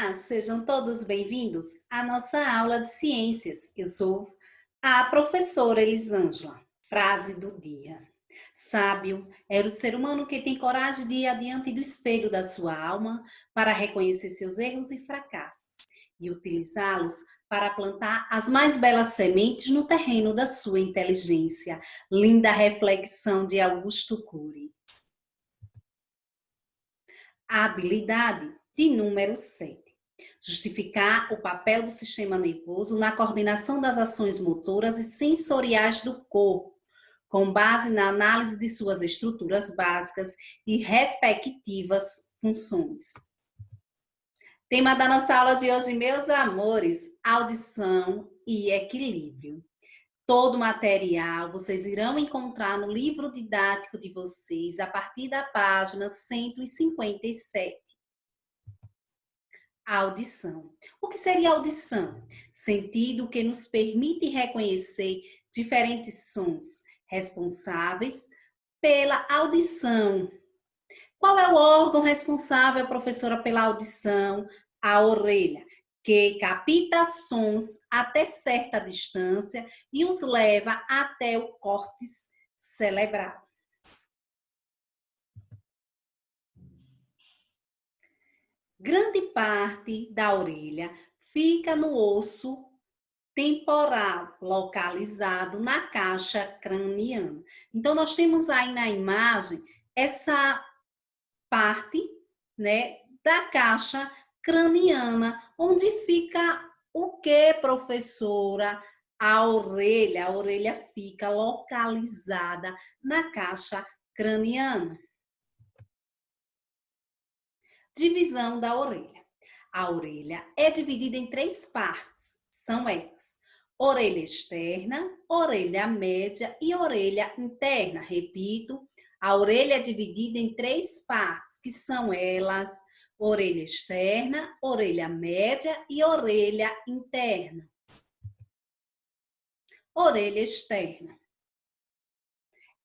Olá, sejam todos bem-vindos à nossa aula de ciências. Eu sou a professora Elisângela. Frase do dia. Sábio era o ser humano que tem coragem de ir adiante do espelho da sua alma para reconhecer seus erros e fracassos e utilizá-los para plantar as mais belas sementes no terreno da sua inteligência. Linda reflexão de Augusto Cury. A habilidade de número 7. Justificar o papel do sistema nervoso na coordenação das ações motoras e sensoriais do corpo, com base na análise de suas estruturas básicas e respectivas funções. Tema da nossa aula de hoje, meus amores, audição e equilíbrio. Todo o material vocês irão encontrar no livro didático de vocês a partir da página 157. A audição. O que seria audição? Sentido que nos permite reconhecer diferentes sons responsáveis pela audição. Qual é o órgão responsável, professora, pela audição? A orelha, que capta sons até certa distância e os leva até o córtex cerebral. Grande parte da orelha fica no osso temporal, localizado na caixa craniana. Então, nós temos aí na imagem essa parte, né, da caixa craniana, onde fica o que, professora? A orelha. A orelha fica localizada na caixa craniana. Divisão da orelha. A orelha é dividida em 3 partes. São elas: orelha externa, orelha média e orelha interna. Repito, a orelha é dividida em 3 partes, que são elas: orelha externa, orelha média e orelha interna. Orelha externa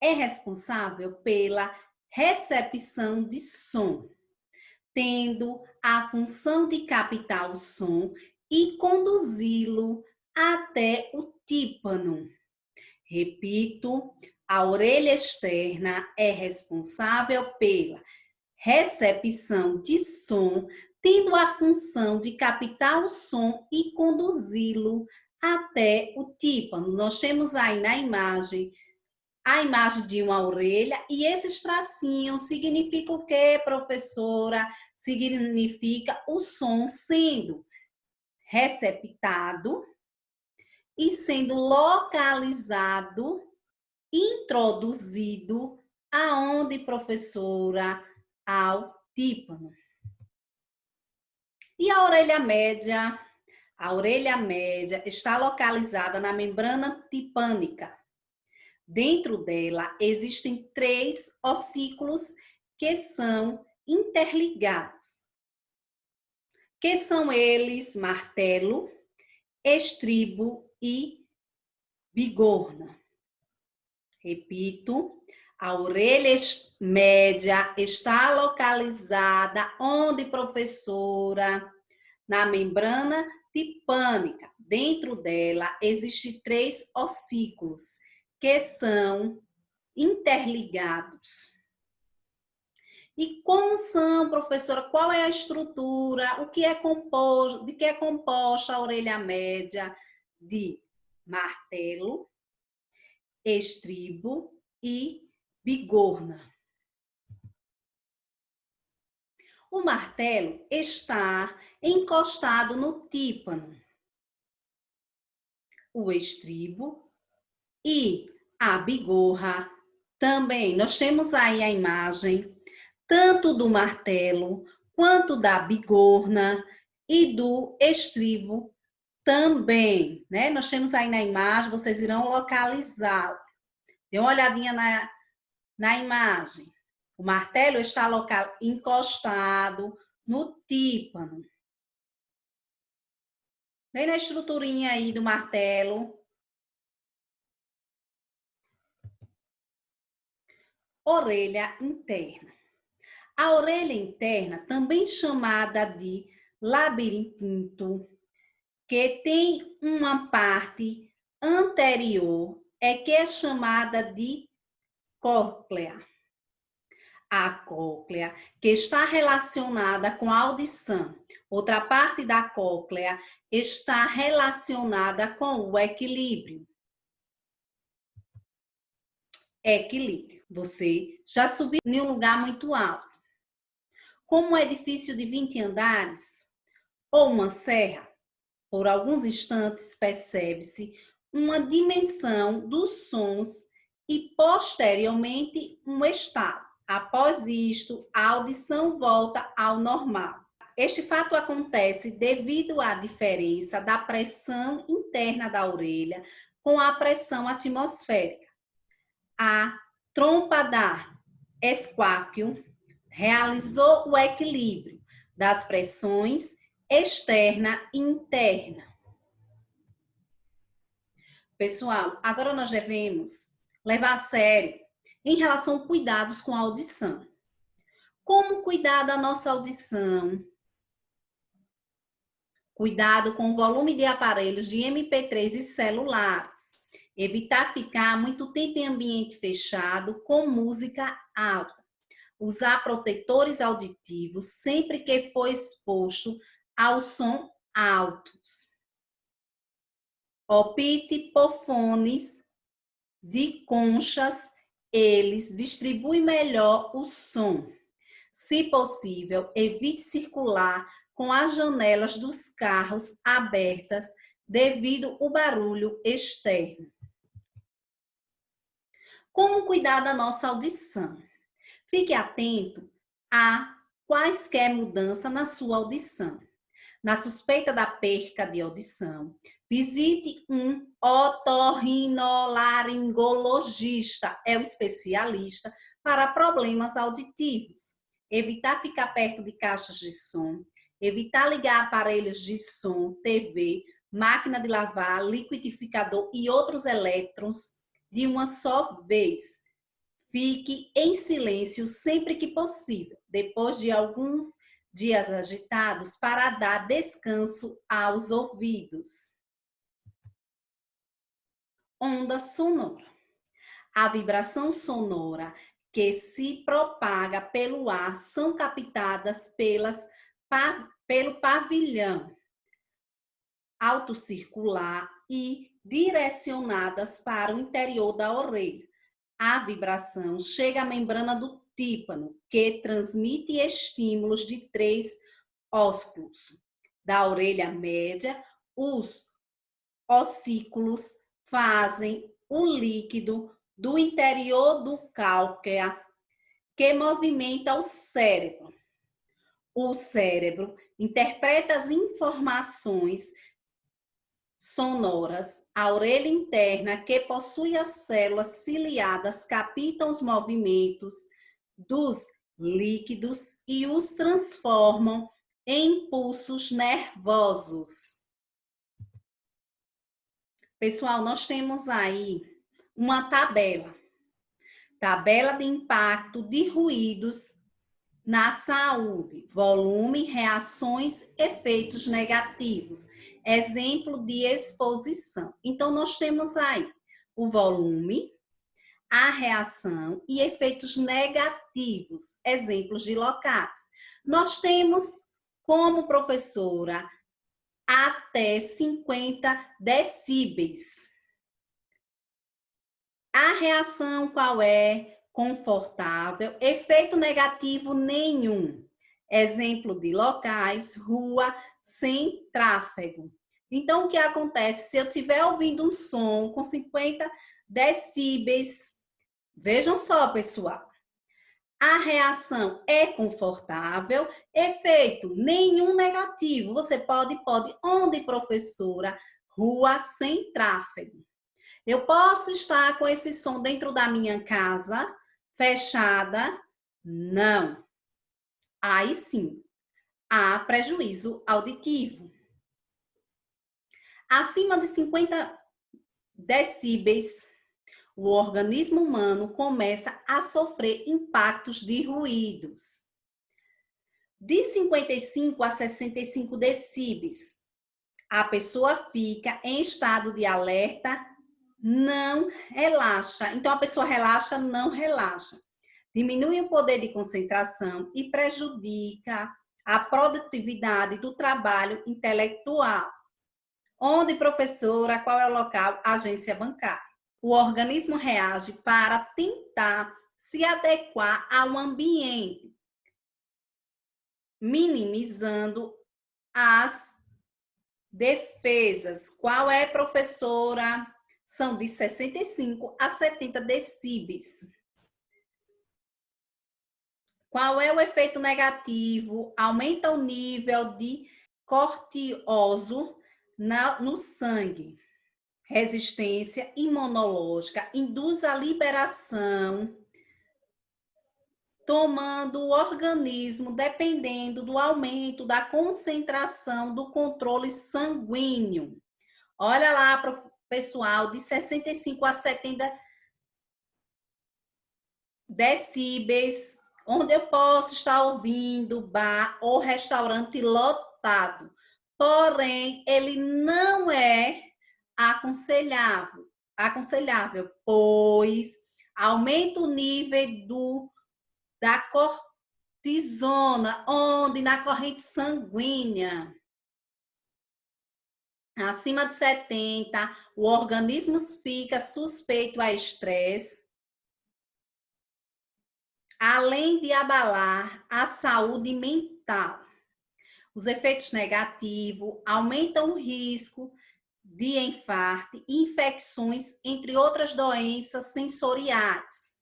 é responsável pela recepção de som, tendo a função de captar o som e conduzi-lo até o tímpano. Repito, a orelha externa é responsável pela recepção de som, tendo a função de captar o som e conduzi-lo até o tímpano. Nós temos aí na imagem a imagem de uma orelha, e esses tracinhos significam o quê, professora? Significa o som sendo receptado e sendo localizado, introduzido aonde, professora? Ao tímpano. E a orelha média? A orelha média está localizada na membrana timpânica. Dentro dela existem 3 ossículos que são interligados. Que são eles? Martelo, estribo e bigorna. Repito, a orelha média está localizada onde, professora? Na membrana timpânica. Dentro dela existem 3 ossículos que são interligados. E como são, professora? Qual é a estrutura? O que é composto? De que é composta a orelha média? De martelo, estribo e bigorna. O martelo está encostado no tímpano. O estribo e a bigorna também. Nós temos aí a imagem tanto do martelo quanto da bigorna e do estribo também, né? Nós temos aí na imagem, vocês irão localizar. Dê uma olhadinha na imagem. O martelo está encostado no tímpano. Vem na estruturinha aí do martelo. Orelha interna. A orelha interna, também chamada de labirinto, que tem uma parte anterior, que é chamada de cóclea. A cóclea, que está relacionada com a audição. Outra parte da cóclea está relacionada com o equilíbrio. Equilíbrio. Você já subiu em um lugar muito alto, como um edifício de 20 andares ou uma serra. Por alguns instantes percebe-se uma dimensão dos sons e posteriormente um estado. Após isto, a audição volta ao normal. Este fato acontece devido à diferença da pressão interna da orelha com a pressão atmosférica. A trompa da Esquáquio realizou o equilíbrio das pressões externa e interna. Pessoal, agora nós devemos levar a sério em relação a cuidados com a audição. Como cuidar da nossa audição? Cuidado com o volume de aparelhos de MP3 e celulares. Evitar ficar muito tempo em ambiente fechado com música alta. Usar protetores auditivos sempre que for exposto ao som altos. Opte por fones de conchas, eles distribuem melhor o som. Se possível, evite circular com as janelas dos carros abertas devido ao barulho externo. Como cuidar da nossa audição? Fique atento a quaisquer mudanças na sua audição. Na suspeita da perca de audição, visite um otorrinolaringologista, é o especialista para problemas auditivos. Evitar ficar perto de caixas de som, evitar ligar aparelhos de som, TV, máquina de lavar, liquidificador e outros elétrons de uma só vez. Fique em silêncio sempre que possível, depois de alguns dias agitados, para dar descanso aos ouvidos. Onda sonora. A vibração sonora que se propaga pelo ar são captadas pelo pavilhão autocircular e direcionadas para o interior da orelha. A vibração chega à membrana do tímpano, que transmite estímulos de 3 ósculos. Da orelha média, os ossículos fazem o líquido do interior do cóccea, que movimenta o cérebro. O cérebro interpreta as informações sonoras. A orelha interna, que possui as células ciliadas, captam os movimentos dos líquidos e os transformam em impulsos nervosos. Pessoal, nós temos aí uma tabela de impacto de ruídos na saúde, volume, reações, efeitos negativos, exemplo de exposição. Então, nós temos aí o volume, a reação e efeitos negativos, exemplos de locais. Nós temos como professora até 50 decíbeis. A reação qual é? Confortável, efeito negativo nenhum. Exemplo de locais, rua sem tráfego. Então, o que acontece? Se eu estiver ouvindo um som com 50 decíbeis, vejam só, pessoal, a reação é confortável, efeito nenhum negativo. Você pode, onde, professora? Rua sem tráfego. Eu posso estar com esse som dentro da minha casa, fechada? Não. Aí sim, há prejuízo auditivo. Acima de 50 decíbeis, o organismo humano começa a sofrer impactos de ruídos. De 55 a 65 decibéis, a pessoa fica em estado de alerta, não relaxa. Então, a pessoa relaxa, não relaxa. Diminui o poder de concentração e prejudica a produtividade do trabalho intelectual. Onde, professora, qual é o local? Agência bancária. O organismo reage para tentar se adequar ao ambiente, minimizando as defesas. Qual é, professora? São de 65 a 70 decibéis. Qual é o efeito negativo? Aumenta o nível de cortisol no sangue. Resistência imunológica induz a liberação, tomando o organismo dependendo do aumento da concentração do controle sanguíneo. Olha lá, pessoal, de 65 a 70 decibéis, onde eu posso estar ouvindo bar ou restaurante lotado. Porém, ele não é aconselhável, pois aumenta o nível da cortisona, onde na corrente sanguínea. Acima de 70, o organismo fica suspeito a estresse, além de abalar a saúde mental. Os efeitos negativos aumentam o risco de infarto, infecções, entre outras doenças sensoriais.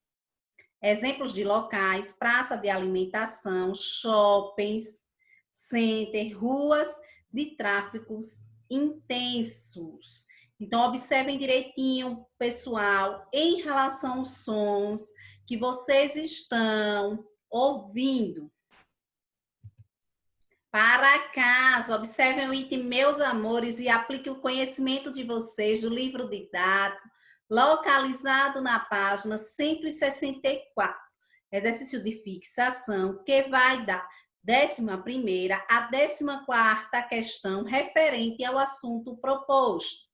Exemplos de locais: praça de alimentação, shoppings, center, ruas de tráficos intensos. Então, observem direitinho, pessoal, em relação aos sons que vocês estão ouvindo. Para casa, observem o item Meus Amores e aplique o conhecimento de vocês do livro didático, localizado na página 164. Exercício de fixação, que vai dar 11ª a 14ª questão referente ao assunto proposto.